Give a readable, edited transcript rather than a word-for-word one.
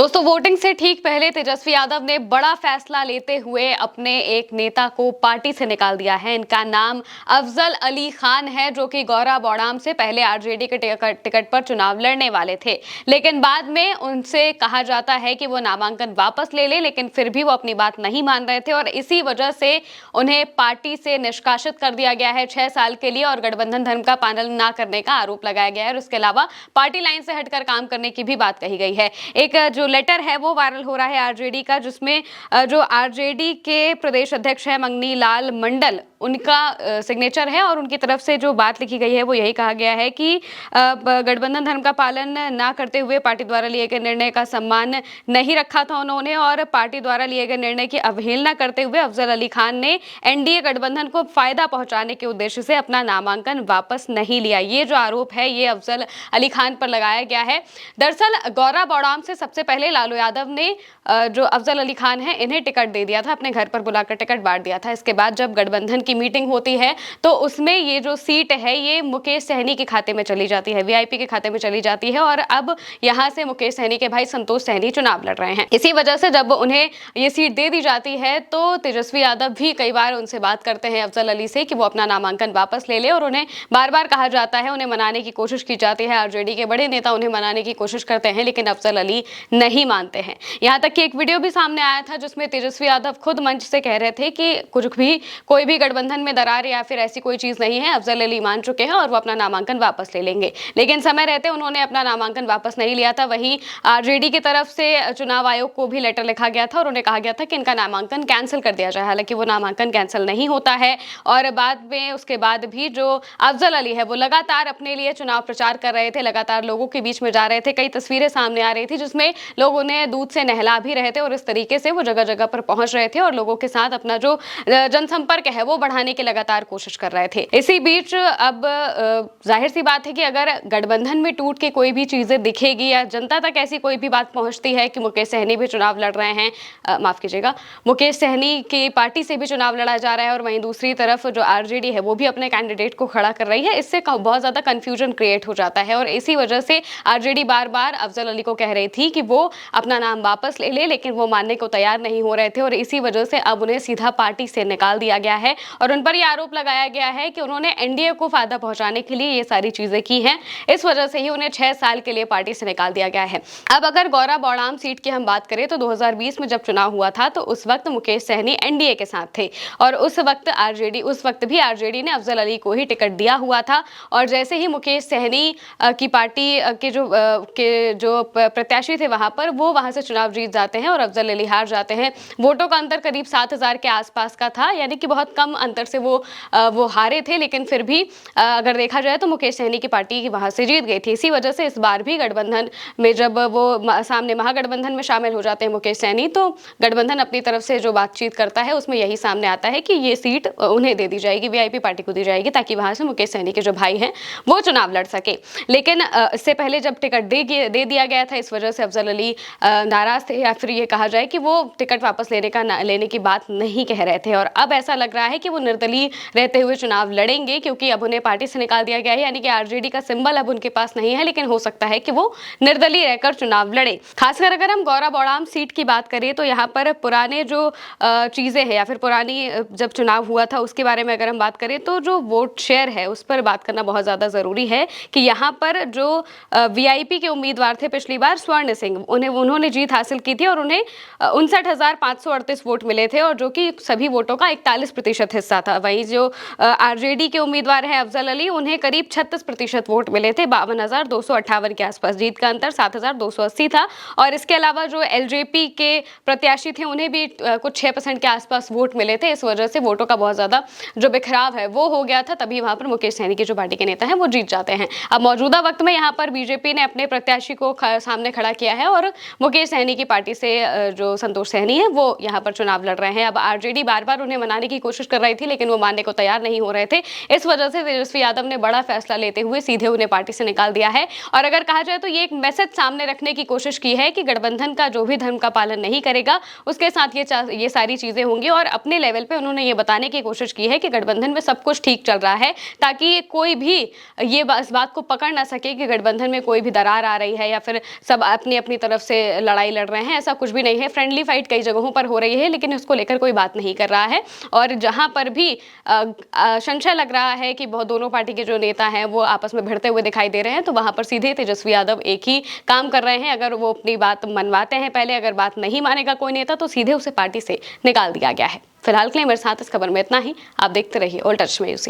दोस्तों, वोटिंग से ठीक पहले तेजस्वी यादव ने बड़ा फैसला लेते हुए अपने एक नेता को पार्टी से निकाल दिया है। इनका नाम अफजल अली खान है, जो कि गौरा बौड़ाम से पहले आरजेडी के टिकट पर चुनाव लड़ने वाले थे, लेकिन बाद में उनसे कहा जाता है कि वो नामांकन वापस ले ले, लेकिन फिर भी वो अपनी बात नहीं मान रहे थे और इसी वजह से उन्हें पार्टी से निष्कासित कर दिया गया है 6 साल के लिए और गठबंधन धर्म का पालन न करने का आरोप लगाया गया है और इसके अलावा पार्टी लाइन से हटकर काम करने की भी बात कही गई है। एक जो लेटर है वो वायरल हो रहा है आरजेडी का, जिसमें जो आरजेडी के प्रदेश अध्यक्ष है मंगनी लाल मंडल, उनका सिग्नेचर है और उनकी तरफ से जो बात लिखी गई है वो यही कहा गया है कि गठबंधन धर्म का पालन ना करते हुए पार्टी द्वारा लिए गए निर्णय का सम्मान नहीं रखा था उन्होंने और पार्टी द्वारा लिए गए निर्णय की अवहेलना करते हुए अफजल अली खान ने एनडीए गठबंधन को फायदा पहुंचाने के उद्देश्य से अपना नामांकन वापस नहीं लिया। ये जो आरोप है ये अफजल अली खान पर लगाया गया है। दरअसल गौरा बौड़ाम से सबसे पहले लालू यादव ने जो अफजल अली खान है इन्हें टिकट दे दिया था, अपने घर पर बुलाकर टिकट बांट दिया था। इसके बाद जब गठबंधन की मीटिंग होती है तो उसमें ये जो सीट है ये मुकेश सहनी के खाते में चली जाती है, वीआईपी के खाते में चली जाती है और अब यहां से मुकेश सहनी के भाई संतोष सहनी चुनाव लड़ रहे हैं। इसी वजह से जब उन्हें ये सीट दे दी जाती है तो तेजस्वी यादव भी कई बार उनसे बात करते हैं अफजल अली से कि वो अपना नामांकन वापस ले ले और उन्हें बार बार कहा जाता है, उन्हें मनाने की कोशिश की जाती है। आरजेडी के बड़े नेता उन्हें मनाने की कोशिश करते हैं लेकिन अफजल अली नहीं मानते हैं। यहां तक कि एक वीडियो भी सामने आया था जिसमें तेजस्वी यादव खुद मंच से कह रहे थे कि कोई भी गठबंधन में दरार या फिर ऐसी कोई चीज नहीं है, अफजल अली मान चुके हैं और वो अपना नामांकन वापस ले लेंगे, लेकिन समय रहते उन्होंने अपना नामांकन वापस नहीं लिया था। वहीं आरजेडी की तरफ से चुनाव आयोग को भी लेटर लिखा गया था और उन्हें कहा गया था कि इनका नामांकन कैंसिल कर दिया जाए। हालांकि वो नामांकन कैंसिल नहीं होता है और बाद में उसके बाद भी जो अफजल अली है वो लगातार अपने लिए चुनाव प्रचार कर रहे थे, लगातार लोगों के बीच में जा रहे थे। कई तस्वीरें सामने आ रही थी जिसमें लोग उन्हें दूध से नहला भी रहे थे और इस तरीके से वो जगह जगह पर पहुंच रहे थे और लोगों के साथ अपना जो जनसंपर्क है वो बढ़ाने की लगातार कोशिश कर रहे थे। इसी बीच अब जाहिर सी बात है कि अगर गठबंधन में टूट के कोई भी चीजें दिखेगी या जनता तक ऐसी कोई भी बात पहुंचती है कि मुकेश सहनी भी चुनाव लड़ रहे हैं, माफ कीजिएगा, मुकेश सहनी की पार्टी से भी चुनाव लड़ा जा रहा है और वहीं दूसरी तरफ जो आरजेडी है वो भी अपने कैंडिडेट को खड़ा कर रही है, इससे बहुत ज्यादा कंफ्यूजन क्रिएट हो जाता है और इसी वजह से आरजेडी बार बार अफजल अली को कह रही थी कि वो अपना नाम वापस ले ले, लेकिन वो मानने को तैयार नहीं हो रहे थे और इसी वजह से अब उन्हें सीधा पार्टी से निकाल दिया गया है और उन पर यह आरोप लगाया गया है कि उन्होंने एनडीए को फायदा पहुंचाने के लिए ये सारी चीजें की हैं, इस वजह से ही उन्हें 6 साल के लिए पार्टी से निकाल दिया गया है। अब अगर गौरा बौड़ाम सीट की हम बात करें तो 2020 में जब चुनाव हुआ था तो उस वक्त मुकेश सहनी एनडीए के साथ थे और उस वक्त भी आरजेडी ने अफजल अली को ही टिकट दिया हुआ था और जैसे ही मुकेश सहनी की पार्टी के जो प्रत्याशी थे वहां से चुनाव जीत जाते हैं और अफजल अली हार जाते हैं। वोटों का अंतर करीब 7000 के आसपास का था, यानी कि बहुत कम अंतर से वो हारे थे, लेकिन फिर भी अगर देखा जाए तो मुकेश सहनी की पार्टी वहां से जीत गई थी। इसी वजह से इस बार भी गठबंधन में जब वो सामने महागठबंधन में शामिल हो जाते हैं मुकेश सहनी, तो गठबंधन अपनी तरफ से जो बातचीत करता है उसमें यही सामने आता है कि ये सीट उन्हें दे दी जाएगी, वीआईपी पार्टी को दी जाएगी, ताकि वहां से मुकेश सहनी के जो भाई हैं वो चुनाव लड़ सके। लेकिन इससे पहले जब टिकट दे दिया गया था, इस वजह से अफजल अली नाराज थे या फिर ये कहा जाए कि वो टिकट वापस लेने की बात नहीं कह रहे थे और अब ऐसा लग रहा है कि वो निर्दलीय रहते हुए चुनाव लड़ेंगे, क्योंकि अब उन्हें पार्टी से निकाल दिया गया है, यानी कि आरजेडी का सिंबल अब उनके पास नहीं है, लेकिन हो सकता है कि वो निर्दलीय रहकर चुनाव लड़े। खासकर अगर हम गौरा बौड़ाम सीट की बात करें तो यहाँ पर पुराने जो चीजें हैं या फिर पुरानी जब चुनाव हुआ था उसके बारे में अगर हम बात करें तो जो वोट शेयर है उस पर बात करना बहुत ज्यादा जरूरी है कि यहाँ पर जो वीआईपी के उम्मीदवार थे पिछली बार स्वर्ण सिंह, उन्होंने जीत हासिल की थी और उन्हें 59,538 वोट मिले थे और जो कि सभी वोटों का 41% हिस्सा था। वहीं जो आरजेडी के उम्मीदवार हैं अफजल अली, उन्हें करीब 36% वोट मिले थे, 52,258 के आसपास। जीत का अंतर 7,280 था और इसके अलावा जो एलजेपी के प्रत्याशी थे उन्हें भी कुछ 6% के आसपास वोट मिले थे। इस वजह से वोटों का बहुत ज्यादा जो बिखराव है वो हो गया था, तभी वहां पर मुकेश सहनी की जो पार्टी के नेता हैं वो जीत जाते हैं। अब मौजूदा वक्त में यहाँ पर बीजेपी ने अपने प्रत्याशी को सामने खड़ा किया है और मुकेश सहनी की पार्टी से जो संतोष सहनी है वो यहाँ पर चुनाव लड़ रहे हैं। अब आरजेडी बार बार उन्हें मनाने की कोशिश कर रही रही थी, लेकिन वो मानने को तैयार नहीं हो रहे थे। इस वजह से तेजस्वी यादव ने बड़ा फैसला लेते हुए सीधे उन्हें पार्टी से निकाल दिया है। और अगर कहा जाए तो ये एक मैसेज सामने रखने की कोशिश की है कि गठबंधन का जो भी धर्म का पालन नहीं करेगा उसके साथ ये सारी चीजें होंगी। और अपने लेवल पे उन्होंने ये बताने की कोशिश की है कि गठबंधन में सब कुछ ठीक चल रहा है, ताकि कोई भी इस बात को पकड़ ना सके कि गठबंधन में कोई भी दरार आ रही है या फिर सब अपनी अपनी तरफ से लड़ाई लड़ रहे हैं। ऐसा कुछ भी नहीं है। फ्रेंडली फाइट कई जगहों पर हो रही है, लेकिन उसको लेकर कोई बात नहीं कर रहा है। और जहां पर भी संशय लग रहा है कि बहुत दोनों पार्टी के जो नेता हैं वो आपस में भिड़ते हुए दिखाई दे रहे हैं, तो वहां पर सीधे तेजस्वी यादव एक ही काम कर रहे हैं। अगर वो अपनी बात मनवाते हैं पहले, अगर बात नहीं मानेगा कोई नेता तो सीधे उसे पार्टी से निकाल दिया गया है। फिलहाल के लिए मेरे साथ इस खबर में इतना ही। आप देखते रहिए ऑल टच में यूसी।